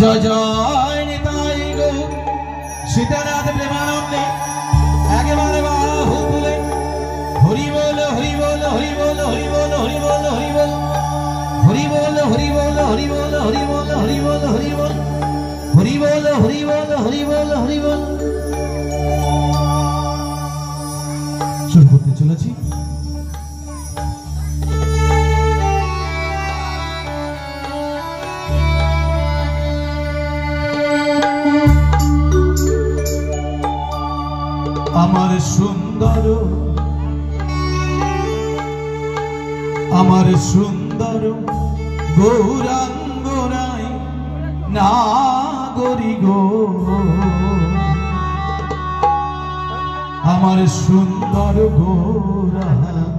जय जय निताई गो सीतानाथ प्रेमानंदे एकेबारे बाहु तुले हरि बोल हरि बोल हरि बोल हरि बोल हरि बोल हरि बोल हरि बोल हरि बोल हरि बोल हरि बोल हरि बोल हरि बोल हरि बोल हरि बोल हरि बोल हरि बोल शुरू करते चलेছি আমার সুন্দর গৌরাঙ্গ রায় নাগরি গো আমার সুন্দর গৌরাঙ্গ